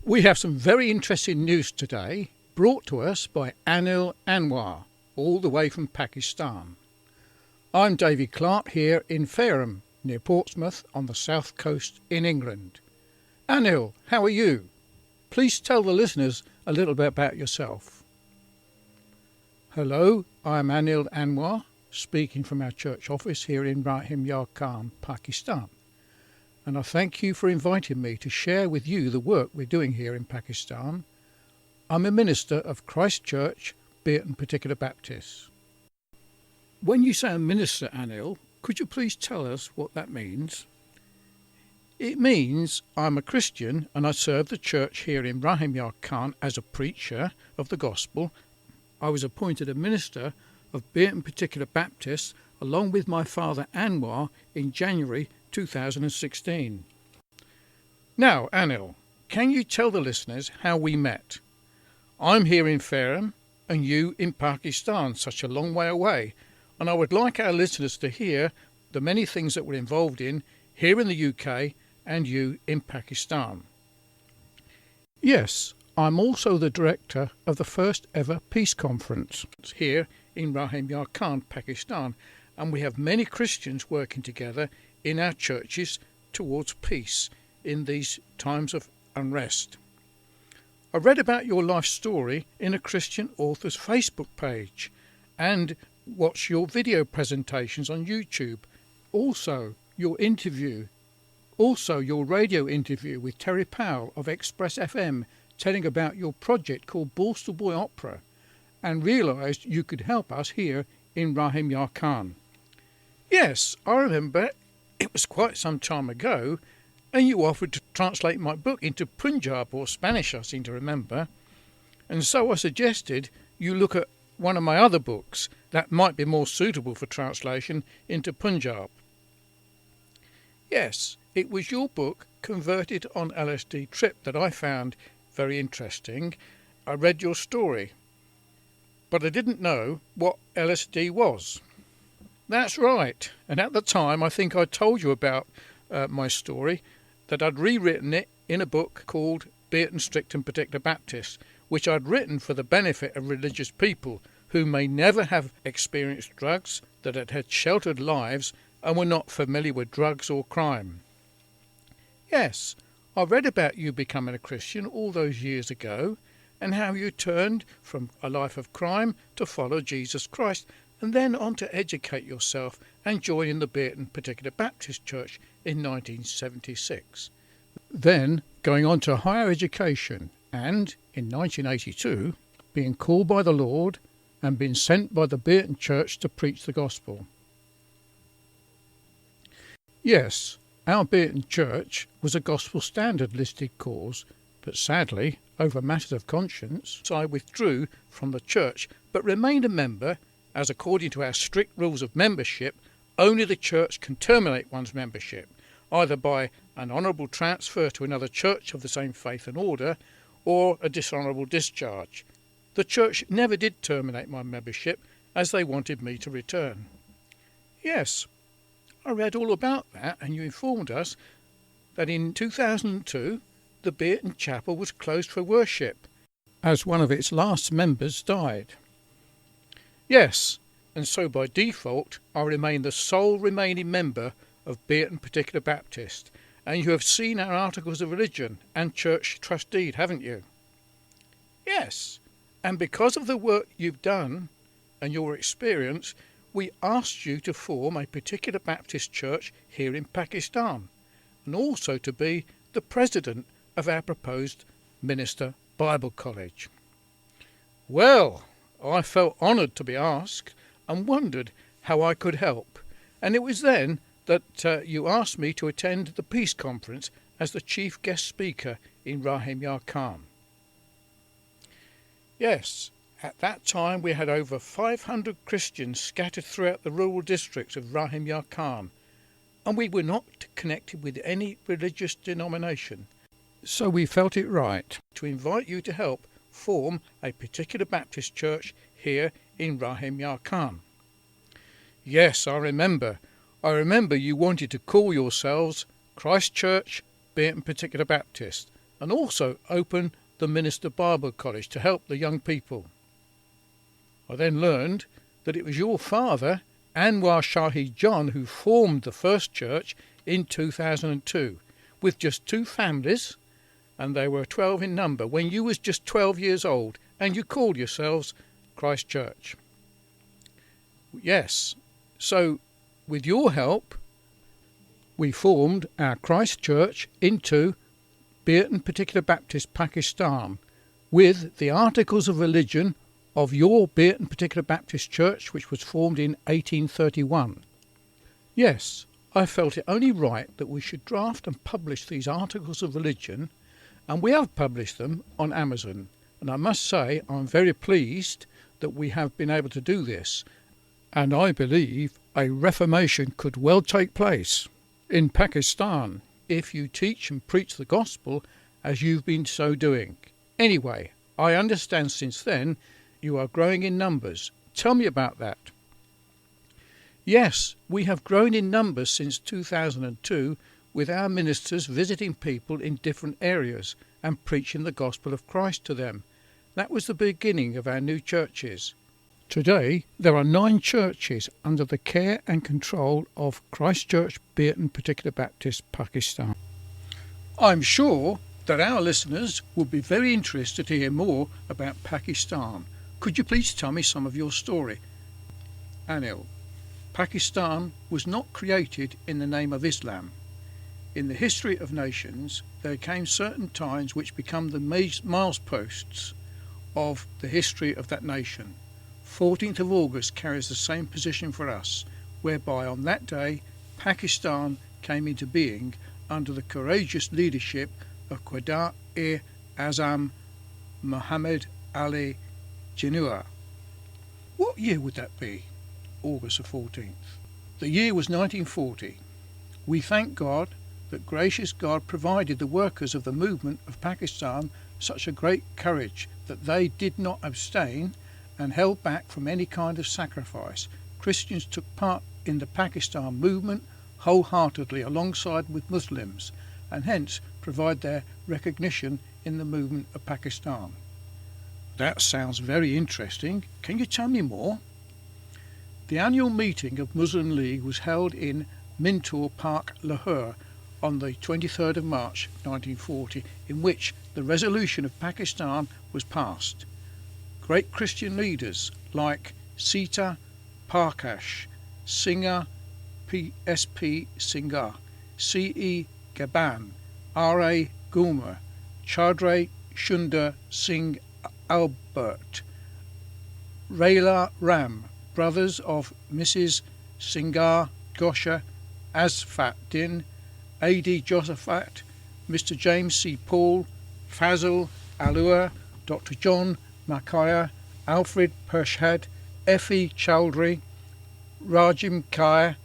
We have some very interesting news today, brought to us by Anil Anwar, all the way from Pakistan. I'm David Clark here in Fareham, near Portsmouth on the south coast in England. Anil, how are you? Please tell the listeners a little bit about yourself. Hello, I'm Anil Anwar, speaking from our church office here in Rahim Yar Khan, Pakistan. And I thank you for inviting me to share with you the work we're doing here in Pakistan. I'm a minister of Christ Church, Bierton, Particlur Baptits. When you say a minister, Anil, could you please tell us what that means? It means I'm a Christian and I serve the church here in Rahim Yar Khan as a preacher of the gospel. I was appointed a minister of Bierton Particlur Baptist along with my father Anwar in January 2016. Now, Anil, can you tell the listeners how we met? I'm here in Fareham and you in Pakistan, such a long way away, and I would like our listeners to hear the many things that we're involved in here in the UK and you in Pakistan. Yes, I'm also the director of the first ever peace conference here in Rahim Yar Khan, Pakistan, and we have many Christians working together in our churches towards peace in these times of unrest. I read about your life story in a Christian author's Facebook page and watched your video presentations on YouTube. Also, your radio interview with Terry Powell of Express FM telling about your project called Borstal Boy Opera, and realised you could help us here in Rahim Yar Khan. Yes, I remember. It was quite some time ago, and you offered to translate my book into Punjab or Spanish, I seem to remember. And so I suggested you look at one of my other books that might be more suitable for translation into Punjab. Yes, it was your book, Converted on LSD Trip, that I found very interesting. I read your story, but I didn't know what LSD was. That's right, and at the time I think I told you about my story, that I'd rewritten it in a book called Bierton Strict and Particlur Baptist, which I'd written for the benefit of religious people who may never have experienced drugs, that had had sheltered lives and were not familiar with drugs or crime. Yes, I read about you becoming a Christian all those years ago and how you turned from a life of crime to follow Jesus Christ and then on to educate yourself and join in the Bierton Particlur Baptist Church in 1976. Then going on to higher education and, in 1982, being called by the Lord and being sent by the Bierton Church to preach the gospel. Yes, our Bierton Church was a gospel standard listed cause, but sadly, over matters of conscience, I withdrew from the church but remained a member, as according to our strict rules of membership, only the church can terminate one's membership, either by an honourable transfer to another church of the same faith and order, or a dishonourable discharge. The church never did terminate my membership, as they wanted me to return. Yes, I read all about that, and you informed us that in 2002 the Bierton Chapel was closed for worship, as one of its last members died. Yes, and so by default I remain the sole remaining member of Bierton Particlur Baptist, and you have seen our articles of religion and church trust deed, haven't you? Yes, and because of the work you've done and your experience, we asked you to form a Particlur Baptist church here in Pakistan, and also to be the president of our proposed Minister Bible College. Well, I felt honoured to be asked and wondered how I could help, and it was then that you asked me to attend the Peace Conference as the chief guest speaker in Rahim Yar Khan. Yes, at that time we had over 500 Christians scattered throughout the rural districts of Rahim Yar Khan, and we were not connected with any religious denomination. So we felt it right to invite you to help form a Particlur Baptist church here in Rahim Yar Khan. Yes, I remember you wanted to call yourselves Christ Church, Bierton Particlur Baptist, and also opened the Minister Bible College to help the young people. I then learned that it was your father, Anwar Shahi John, who formed the first church in 2002 with just 2 families, and they were 12 in number when you was just 12 years old, and you called yourselves Christ Church. Yes, so with your help we formed our Christ Church into Bierton Particlur Baptist, Pakistan, with the Articles of Religion of your Bierton Particlur Baptist Church, which was formed in 1831. Yes, I felt it only right that we should draft and publish these Articles of Religion, and we have published them on Amazon. And I must say I'm very pleased that we have been able to do this, and I believe a reformation could well take place in Pakistan if you teach and preach the gospel as you've been so doing. Anyway, I understand since then you are growing in numbers. Tell me about that. Yes, we have grown in numbers since 2002 with our ministers visiting people in different areas and preaching the gospel of Christ to them. That was the beginning of our new churches. Today, there are 9 churches under the care and control of Christ Church Bierton Particlur Baptist, Pakistan. I'm sure that our listeners would be very interested to hear more about Pakistan. Could you please tell me some of your story? Anil, Pakistan was not created in the name of Islam. In the history of nations, there came certain times which become the mileposts of the history of that nation. 14th of August carries the same position for us, whereby on that day Pakistan came into being under the courageous leadership of Quaid-e-Azam Muhammad Ali Jinnah. What year would that be? August the 14th. The year was 1940. We thank God that gracious God provided the workers of the movement of Pakistan such a great courage that they did not abstain and held back from any kind of sacrifice. Christians took part in the Pakistan movement wholeheartedly alongside with Muslims, and hence provide their recognition in the movement of Pakistan. That sounds very interesting. Can you tell me more? The annual meeting of Muslim League was held in Mintour Park, Lahore, on the 23rd of March 1940, in which the resolution of Pakistan was passed. Great Christian leaders like Sita Parkash, Singer P.S.P. Singha, C.E. Gaban, R.A. Gulmer, Chaudhry Sundar Singh Albert, Raila Ram, brothers of Mrs. Singar Gosha Asfat Din, A.D. Josaphat, Mr. James C. Paul, Fazil Alua, Dr. John Makaya, Alfred Pershad, F.E. Chowdhury, Rajim Kaya,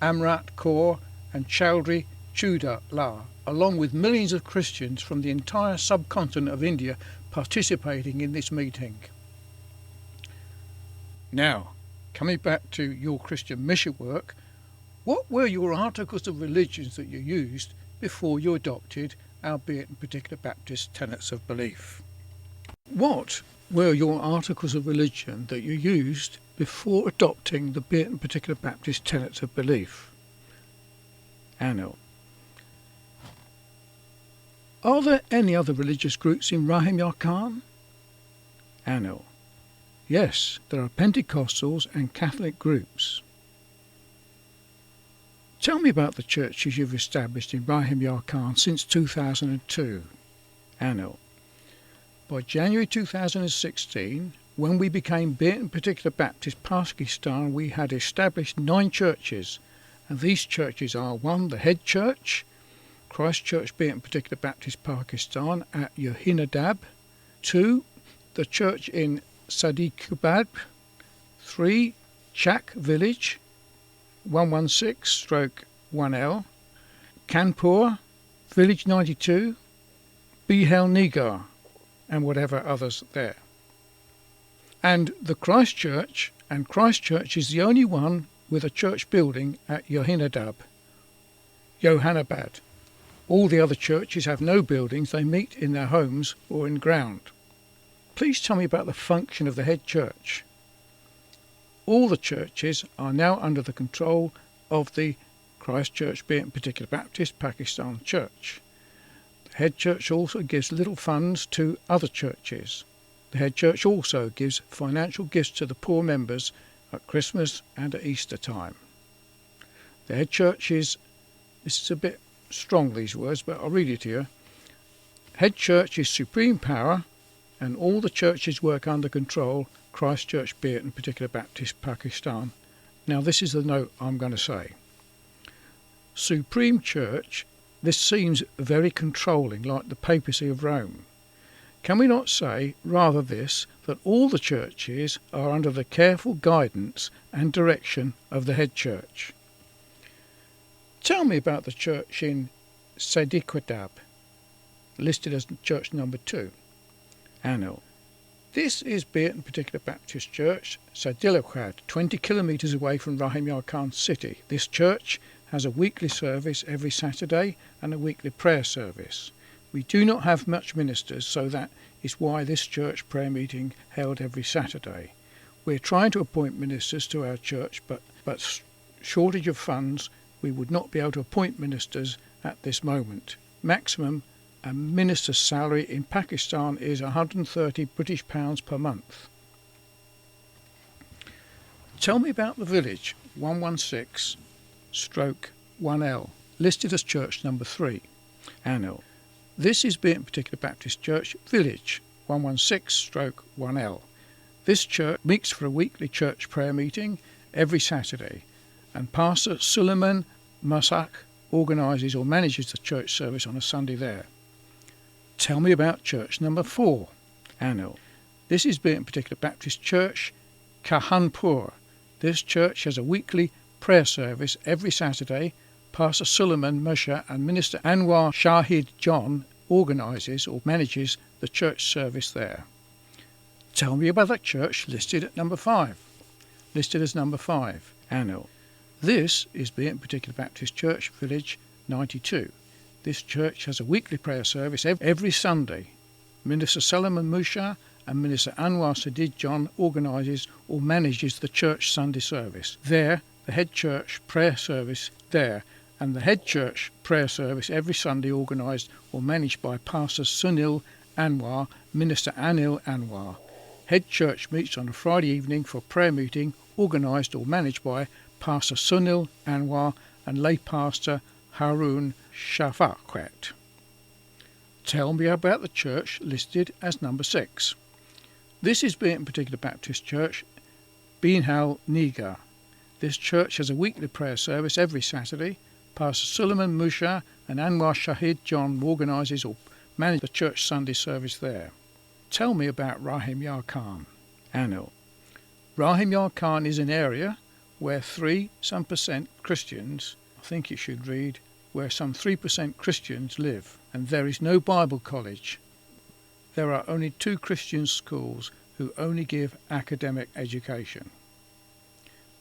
Amrat Kaur and Chowdhury Chudala, along with millions of Christians from the entire subcontinent of India participating in this meeting. Now, coming back to your Christian mission work, what were your articles of religion that you used before you adopted our Bierton Particlur Baptist tenets of belief? What were your articles of religion that you used before adopting the Bierton Particlur Baptist tenets of belief? Anil. Are there any other religious groups in Rahim Yar Khan? Anil. Yes, there are Pentecostals and Catholic groups. Tell me about the churches you've established in Rahim Yar Khan since 2002. Anil. By January 2016, when we became Bierton Particlur Baptist Pakistan, we had established 9 churches, and these churches are 1. The head church, Christ Church Bierton Particlur Baptist Pakistan at Yohinadab, 2. The church in Sadiqabad, 3. Chak Village, 116/1L, Kanpur, Village 92, Behel Nigar, and whatever others there. And the Christ Church, and Christ Church is the only one with a church building at Yohinabad. All the other churches have no buildings, they meet in their homes or in ground. Please tell me about the function of the head church. All the churches are now under the control of the Christchurch Bierton Particlur Baptist Pakistan Church. The head church also gives little funds to other churches. The head church also gives financial gifts to the poor members at Christmas and at Easter time. The head church is, this is a bit strong, these words, but I'll read it to you. Head church is supreme power, and all the churches work under control. Christchurch Bierton Particlur Baptist Pakistan. Now this is the note I'm going to say. Supreme church, this seems very controlling, like the papacy of Rome. Can we not say, rather this, that all the churches are under the careful guidance and direction of the head church? Tell me about the church in Sadiquadab, listed as church number 2. Anil. This is Bierton Particlur Baptist Church, Sadiquadab, 20 kilometres away from Rahim Yar Khan city. This church has a weekly service every Saturday and a weekly prayer service. We do not have much ministers, so that is why this church prayer meeting held every Saturday. We're trying to appoint ministers to our church, but shortage of funds, we would not be able to appoint ministers at this moment. Maximum a minister's salary in Pakistan is 130 British pounds per month. Tell me about the village 116/1L, listed as church number 3. Anil. This is Bierton Particlur Baptist Church, village 116/1L. This church meets for a weekly church prayer meeting every Saturday, and Pastor Suleiman Masak organises or manages the church service on a Sunday there. Tell me about church number 4, Anil. This is Bierton Particlur Baptist Church, Kahanpur. This church has a weekly prayer service every Saturday. Pastor Suleiman Moshe and Minister Anwar Shahid John organises or manages the church service there. Tell me about that church listed as number 5, Anil. This is Bierton Particlur Baptist Church, village 92. This church has a weekly prayer service every Sunday. Minister Solomon Musha and Minister Anwar Sadid John organises or manages the church Sunday service. There, the head church prayer service there, and the head church prayer service every Sunday organised or managed by Pastor Sunil Anwar, Minister Anil Anwar. Head church meets on a Friday evening for prayer meeting organised or managed by Pastor Sunil Anwar and lay pastor Harun Shafaqat. Tell me about the church listed as number 6. This is Bierton Particlur Baptist Church, Binhal Nigar. This church has a weekly prayer service every Saturday. Pastor Suleiman Musha and Anwar Shahid John organises or manage the church Sunday service there. Tell me about Rahim Yar Khan. Anil. Rahim Yar Khan is an area where 3% Christians, I think it should read, where some 3% Christians live, and there is no Bible college. There are only 2 Christian schools who only give academic education.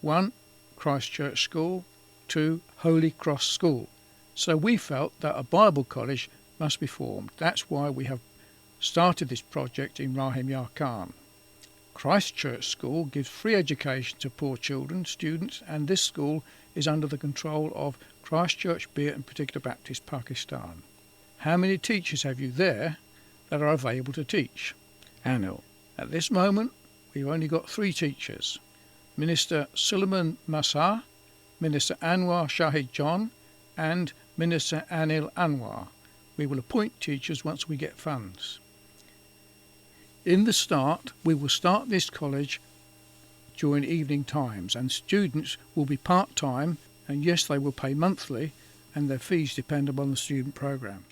1, Christchurch School, 2, Holy Cross School. So we felt that a Bible college must be formed. That's why we have started this project in Rahim Yar Khan. Christchurch School gives free education to poor children, students, and this school is under the control of Christchurch Bierton Particlur Baptist Pakistan. How many teachers have you there that are available to teach? Anil. At this moment, we've only got 3 teachers. Minister Suleiman Masar, Minister Anwar Shahid John, and Minister Anil Anwar. We will appoint teachers once we get funds. In the start, we will start this college during evening times, and students will be part-time, and yes, they will pay monthly, and their fees depend upon the student programme.